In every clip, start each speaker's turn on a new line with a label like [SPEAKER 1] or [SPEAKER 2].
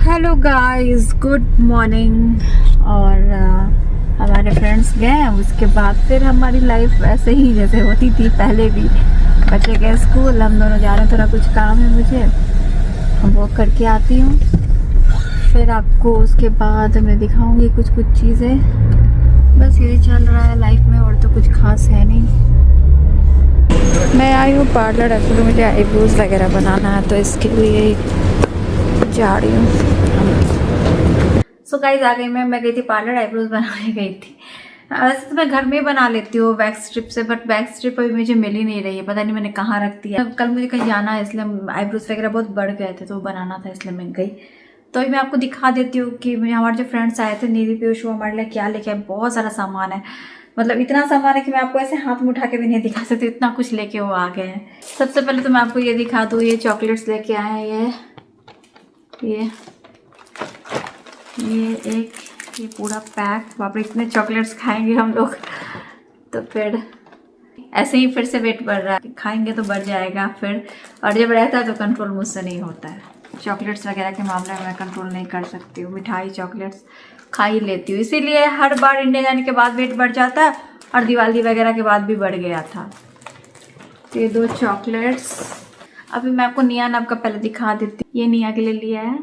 [SPEAKER 1] Hello guys, good morning. और हमारे friends गए, उसके बाद फिर हमारी लाइफ वैसे ही जैसे होती थी पहले भी। बच्चे गए स्कूल, हम दोनों जा रहे हैं, थोड़ा कुछ काम है मुझे, हम वो करके आती हूँ। फिर आपको उसके बाद मैं दिखाऊंगी कुछ कुछ चीज़ें। बस यही चल रहा है लाइफ में, और तो कुछ खास है नहीं। मैं आई हूँ पार्लर, एक्चुअली मुझे आईब्रोज वगैरह बनाना है, तो इसके लिए जा रही हूँ। सो गाइस, आ गई मैं गई थी पार्लर, आईब्रोज बनाने गई थी। वैसे तो मैं घर में ही बना लेती हूँ वैक्स स्ट्रिप से, बट वैक्स स्ट्रिप अभी मुझे मिल ही नहीं रही है, पता नहीं मैंने कहाँ रख दिया। कल मुझे कहीं जाना है, इसलिए आईब्रोज वगैरह बहुत बढ़ गए थे तो बनाना था, इसलिए मैं गई। तो अभी मैं आपको दिखा देती हूँ कि मुझे हमारे जो फ्रेंड्स आए थे नीली पीयूष, वो हमारे लिए क्या लेके आए। बहुत सारा सामान है, मतलब इतना सामान है कि मैं आपको ऐसे हाथ में उठा के भी नहीं दिखा सकती, इतना कुछ लेके वो आ गए हैं। सबसे पहले तो मैं आपको ये दिखा दूँ, ये चॉकलेट्स लेके आए हैं। ये पूरा पैक। बाप रे, इतने चॉकलेट्स खाएंगे हम लोग तो फिर ऐसे ही फिर से वेट बढ़ रहा है, खाएंगे तो बढ़ जाएगा फिर। और जब रहता है तो कंट्रोल मुझसे नहीं होता है। चॉकलेट्स वगैरह के मामले में मैं कंट्रोल नहीं कर सकती हूँ, मिठाई चॉकलेट्स खा ही लेती हूँ, इसीलिए हर बार इंडिया जाने के बाद वेट बढ़ जाता है, और दिवाली वगैरह के बाद भी बढ़ गया था। तो ये 2 चॉकलेट्स। अभी मैं आपको निया नाप का पहले दिखा देती हूँ। ये निया के लिए लिया है,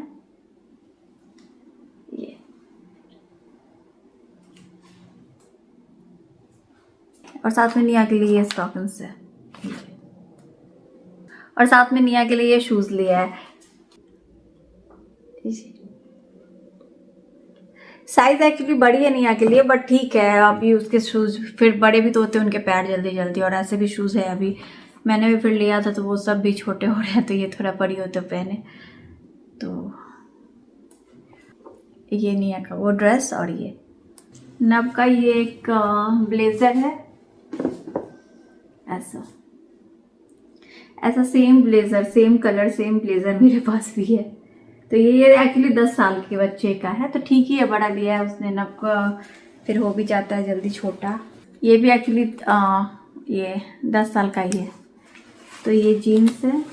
[SPEAKER 1] ये। और साथ में निया के लिए ये स्टॉकिंग्स है, और साथ में निया के लिए ये शूज लिया है। साइज एक्चुअली बड़ी है निया के लिए, बट ठीक है, अभी उसके शूज फिर बड़े भी तो होते हैं उनके पैर जल्दी जल्दी, और ऐसे भी शूज है। अभी मैंने भी फिर लिया था तो वो सब भी छोटे हो रहे हैं, तो ये थोड़ा बड़ी होते पहने। तो ये निया का वो ड्रेस, और ये नब का ये एक ब्लेजर है, ऐसा ऐसा same blazer, same colour, same blazer मेरे पास भी है। तो ये एक्चुअली 10 साल के बच्चे का है, तो ठीक ही है, बड़ा लिया है उसने। नब का फिर हो भी जाता है जल्दी छोटा। ये भी एक्चुअली ये 10 साल का ही है। तो ये जीन्स है,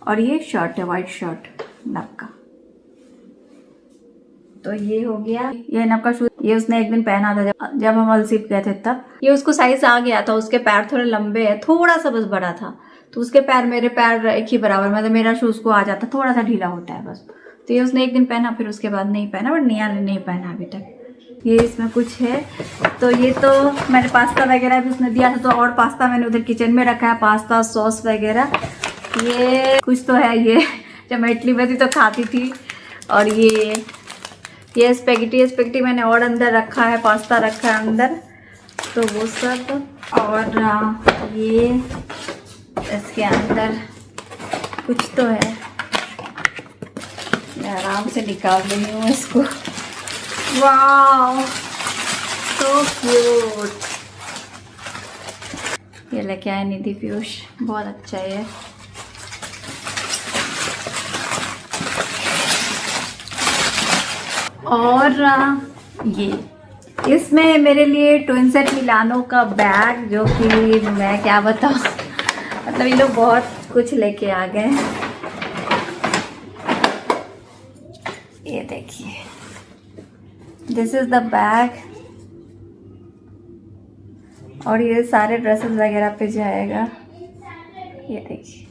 [SPEAKER 1] और ये शर्ट है, वाइट शर्ट नब का। तो ये हो गया, ये नब का शूज। ये उसने एक दिन पहना था जब हम अलसीप गए थे, तब ये उसको साइज आ गया था। उसके पैर थोड़े लंबे है, थोड़ा सा बस बड़ा था, तो उसके पैर मेरे पैर एक ही बराबर, मतलब मेरा शूज को आ जाता, थोड़ा सा ढीला होता है बस। तो ये उसने एक दिन पहना, फिर उसके बाद नहीं पहना, और निया ने नहीं पहना अभी तक। ये इसमें कुछ है, तो ये तो मैंने पास्ता वगैरह भी उसने दिया था, तो और पास्ता मैंने उधर किचन में रखा है, पास्ता सॉस वगैरह। ये कुछ तो है, ये जब मैं इटली में थी तो खाती थी। और ये स्पेगेटी मैंने और अंदर रखा है, पास्ता रखा है अंदर, तो वो सब। और ये इसके अंदर कुछ तो है, मैं आराम से निकाल रही हूँ इसको। वाह, सो क्यूट। ये लेके आए निधि पीयूष, बहुत अच्छा है ये। और ये इसमें मेरे लिए ट्विन सेट मिलानो का बैग, जो कि मैं क्या बताऊँ, मतलब ये लोग बहुत कुछ लेके आ गए। ये देखिए, दिस इज द बैग, और ये सारे ड्रेसेस वगैरह पे जाएगा। ये देखिए,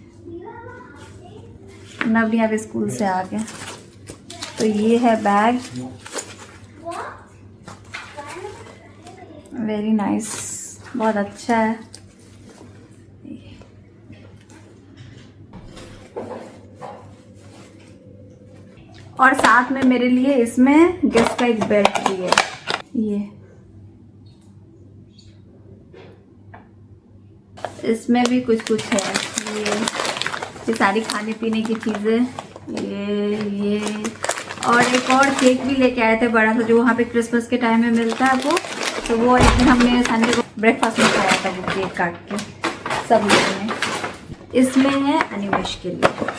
[SPEAKER 1] नब यहाँ स्कूल से आ गए, तो ये है बैग, वेरी नाइस, बहुत अच्छा है। और साथ में मेरे लिए इसमें गेस्ट का एक बेल्ट भी है। ये इसमें भी कुछ कुछ है, ये सारी खाने पीने की चीज़ें। ये और एक और केक भी लेके आए थे बड़ा सा, जो वहाँ पे क्रिसमस के टाइम में मिलता है वो। तो वो एक दिन हमने संडे को ब्रेकफास्ट में खाया था, वो केक काट के सब लोगों ने। इसमें है अनिमेश के लिए,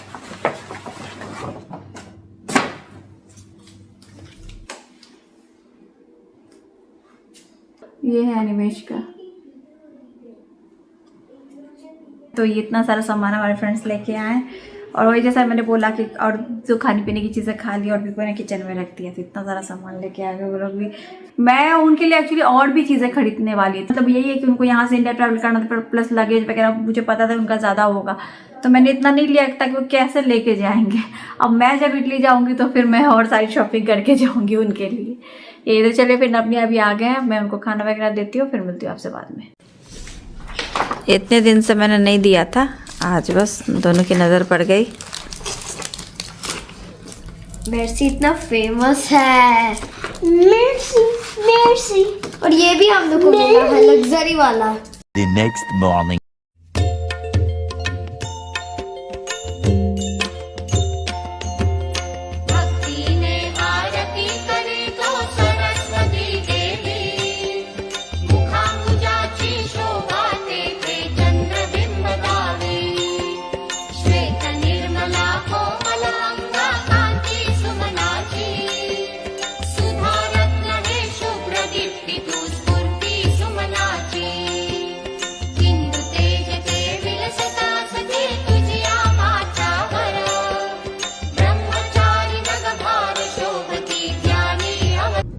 [SPEAKER 1] ये है अनिमेश का। तो ये इतना सारा सामान हमारे फ्रेंड्स लेके आए, और वही जैसा मैंने बोला कि और जो खाने पीने की चीज़ें खा ली और भी मैंने किचन में रख दिया, तो इतना सारा सामान लेके आ गए वो लोग भी। मैं उनके लिए एक्चुअली और भी चीज़ें खरीदने वाली थी, मतलब यही है कि उनको यहाँ से इंडिया ट्रैवल करना था, प्लस लगेज वगैरह मुझे पता था उनका ज़्यादा होगा, तो मैंने इतना नहीं लिया ताकि वो कैसे लेके जाएंगे। अब मैं जब इटली जाऊँगी तो फिर मैं और सारी शॉपिंग करके जाऊँगी उनके लिए। ये तो चलिए फिर नबनी अभी आ गए हैं, मैं उनको खाना वगैरह देती हूँ, फिर मिलती हूँ आपसे बाद में। इतने दिन से मैंने नहीं दिया था, आज बस दोनों की नज़र पड़ गई।
[SPEAKER 2] मेर्सी इतना फेमस है। मेर्सी मेर्सी, और ये भी हम लोग को मिला है लग्जरी वाला।
[SPEAKER 3] The next morning.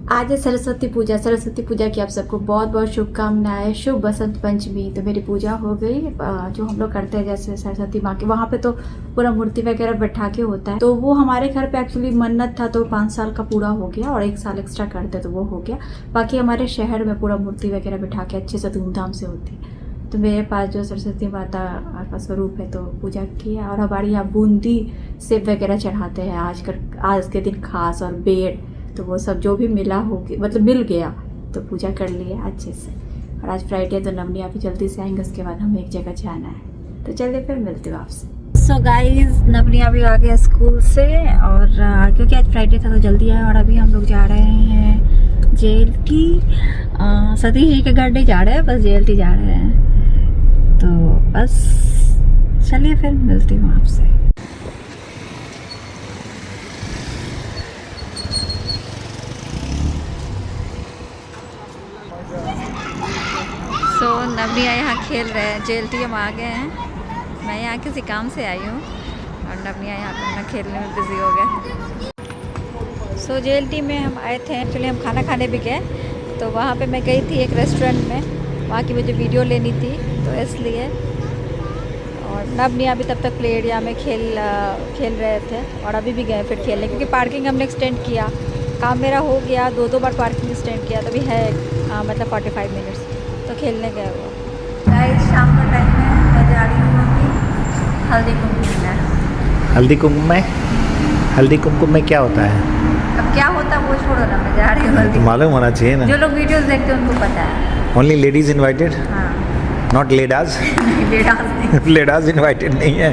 [SPEAKER 1] आज है सरस्वती पूजा। सरस्वती पूजा की आप सबको बहुत बहुत शुभकामनाएं। शुभ बसंत पंचमी। तो मेरी पूजा हो गई, जो हम लोग करते हैं जैसे सरस्वती माँ की, वहाँ पे तो पूरा मूर्ति वगैरह बैठा के होता है। तो वो हमारे घर पे एक्चुअली मन्नत था, तो 5 साल का पूरा हो गया और 1 साल एक्स्ट्रा करते तो वो हो गया। बाकी हमारे शहर में पूरा मूर्ति वगैरह बैठा के अच्छे से धूमधाम से होती है। तो मेरे पास जो सरस्वती माता का स्वरूप है, तो पूजा किया। और हमारे यहाँ बूंदी सेब वगैरह चढ़ाते हैं आज के दिन खास, और बेड़, तो वो सब जो भी मिला हो मतलब मिल गया, तो पूजा कर लिया अच्छे से। और आज फ्राइडे, तो नवनी अभी जल्दी से आएंगे, उसके बाद हमें एक जगह जाना है। तो चलिए फिर मिलती हूँ आपसे। सो गाइज, नवनी अभी आ गया स्कूल से, और क्योंकि आज फ्राइडे था तो जल्दी आया। और अभी हम लोग जा रहे हैं JLT। सतीश जी के घर नहीं जा रहे हैं, बस JLT जा रहे हैं। तो बस चलिए फिर मिलती हूँ आपसे। नवनी यहाँ खेल रहे हैं। JLT हम आ गए हैं। मैं यहाँ किसी काम से आई हूँ और नवनी यहाँ पर अपना खेलने में बिजी हो गए। सो JLT में हम आए थे, एक्चुअली हम खाना खाने भी गए। तो वहाँ पे मैं गई थी एक रेस्टोरेंट में, वहाँ की मुझे वीडियो लेनी थी, तो इसलिए। और नवनी अभी तब तक प्ले एरिया में खेल रहे थे, और अभी भी गए फिर खेलने, क्योंकि पार्किंग हमने एक्सटेंड किया। काम मेरा हो गया, 2 बार पार्किंग एक्सटेंड किया, तभी है मतलब 45 मिनट्स, तो खेलने गए वो। गाइस, शाम का टाइम है, मैं जा रही हूँ अभी हल्दी कुमकुम में।
[SPEAKER 4] हल्दी कुमकुम में क्या होता है?
[SPEAKER 1] अब क्या होता है वो छोड़ो ना, मैं जा रही हूँ हल्दी।
[SPEAKER 4] मालूम होना चाहिए ना,
[SPEAKER 1] जो लोग वीडियोस देखते हैं उनको पता है।
[SPEAKER 4] ओनली लेडीज इनवाइटेड,
[SPEAKER 1] हाँ।
[SPEAKER 4] नॉट लेडाज।
[SPEAKER 1] लेडाज नहीं।
[SPEAKER 4] लेडाज इनवाइटेड नहीं है।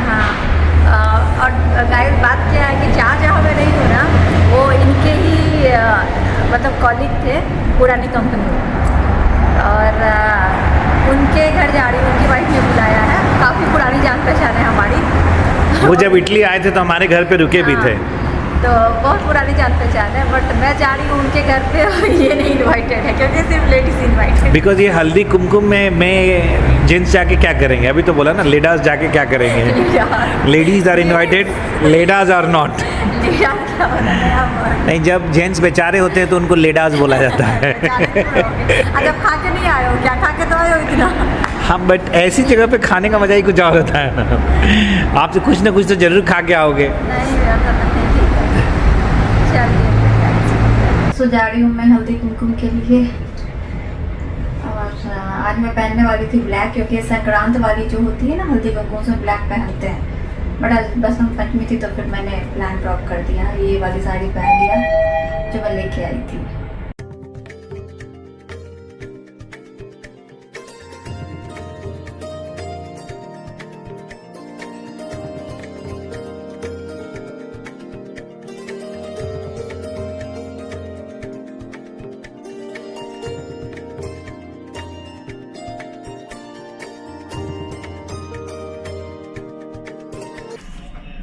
[SPEAKER 1] हाँ। और गाइस, बात क्या है कि जहाँ मैं नहीं हूँ ना, वो इनके ही मतलब कॉलीग थे पुरानी कंपनी में, और उनके घर जा रही हूँ। उनकी वाइफ ने बुलाया है, काफ़ी पुरानी जान पहचान है हमारी।
[SPEAKER 4] वो जब इटली आए थे तो हमारे घर पे रुके भी थे,
[SPEAKER 1] तो बहुत पुरानी जान पहचान है। बट मैं जा रही हूँ उनके घर पे, ये नहीं इनवाइटेड है, क्योंकि सिर्फ लेडीज इनवाइटेड।
[SPEAKER 4] बिकॉज ये हल्दी कुमकुम में जेंट्स जाके क्या करेंगे? अभी तो बोला ना, लेडाज जाके क्या करेंगे? Ladies are invited, ladies are not. नहीं, जब जेंट्स बेचारे होते हैं तो उनको लेडाज बोला जाता है।
[SPEAKER 1] जब खा के नहीं आए हो, क्या खा के तो आए हो इतना?
[SPEAKER 4] हाँ, बट ऐसी जगह पे खाने का मजा ही कुछ और होता है ना। आप तो कुछ ना कुछ तो जरूर खा के आओगे।
[SPEAKER 1] सो जा रही हूँ मैं हल्दी कुमकुम के लिए। और आज मैं पहनने वाली थी ब्लैक, क्योंकि संक्रांत वाली जो होती है ना हल्दी कुमकुम, उसमें ब्लैक पहनते हैं। बट आज बसंत पंचमी थी, तो फिर मैंने प्लान ड्रॉप कर दिया, ये वाली साड़ी पहन लिया जो मैं लेके आई थी।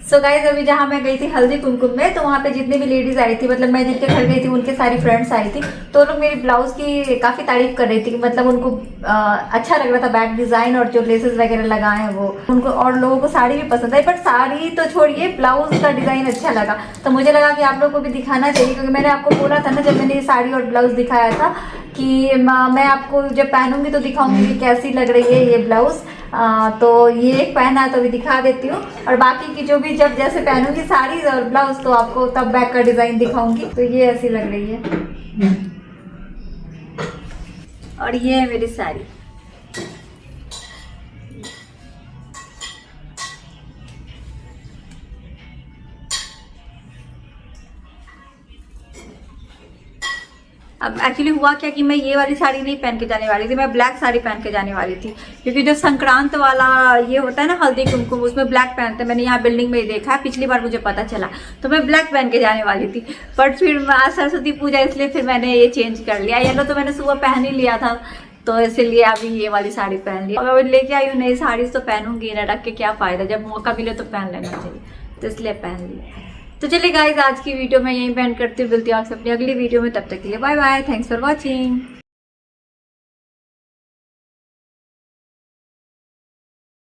[SPEAKER 1] सो गाइज अभी जहाँ मैं गई थी हल्दी कुमकुम में, तो वहाँ पे जितनी भी लेडीज आई थी, मतलब मैं जिनके घर गई थी उनके सारी फ्रेंड्स आई थी, तो लोग मेरी ब्लाउज की काफी तारीफ कर रही थी कि मतलब उनको अच्छा लग रहा था बैक डिजाइन और जो लेसेस वगैरह लगाए हैं वो उनको, और लोगों को साड़ी भी पसंद आई। बट साड़ी तो छोड़िए, ब्लाउज का डिजाइन अच्छा लगा, तो मुझे लगा कि आप लोगों को भी दिखाना चाहिए, क्योंकि मैंने आपको बोला था ना जब मैंने ये साड़ी और ब्लाउज दिखाया था कि मैं आपको जब पहनूंगी तो दिखाऊंगी कि कैसी लग रही है ये ब्लाउज। तो ये एक पहना तो अभी दिखा देती हूँ, और बाकी की जो भी जब जैसे पहनूंगी साड़ी और ब्लाउज तो आपको तब बैक का डिजाइन दिखाऊंगी। तो ये ऐसी लग रही है, और ये है मेरी साड़ी। अब एक्चुअली हुआ क्या कि मैं ये वाली साड़ी नहीं पहन के जाने वाली थी, मैं ब्लैक साड़ी पहन के जाने वाली थी, क्योंकि जो संक्रांत वाला ये होता है ना हल्दी कुमकुम, उसमें ब्लैक पहनते हैं। मैंने यहाँ बिल्डिंग में ही देखा है, पिछली बार मुझे पता चला, तो मैं ब्लैक पहन के जाने वाली थी। बट फिर आज सरस्वती पूजा, इसलिए फिर मैंने ये चेंज कर लिया। येलो तो मैंने सुबह पहन ही लिया था, तो इसलिए अभी ये वाली साड़ी पहन ली। और लेके आई हूँ नई साड़ी, तो पहनूंगी ना, रख के क्या फायदा, जब मौका मिले तो पहन लेना चाहिए, तो इसलिए पहन लिया। तो चलिए गाइज आज की वीडियो मैं यहीं पे एंड करती हूँ, मिलती हूँ आपसे अपनी अगली वीडियो में, तब तक के लिए bye bye, thanks for watching.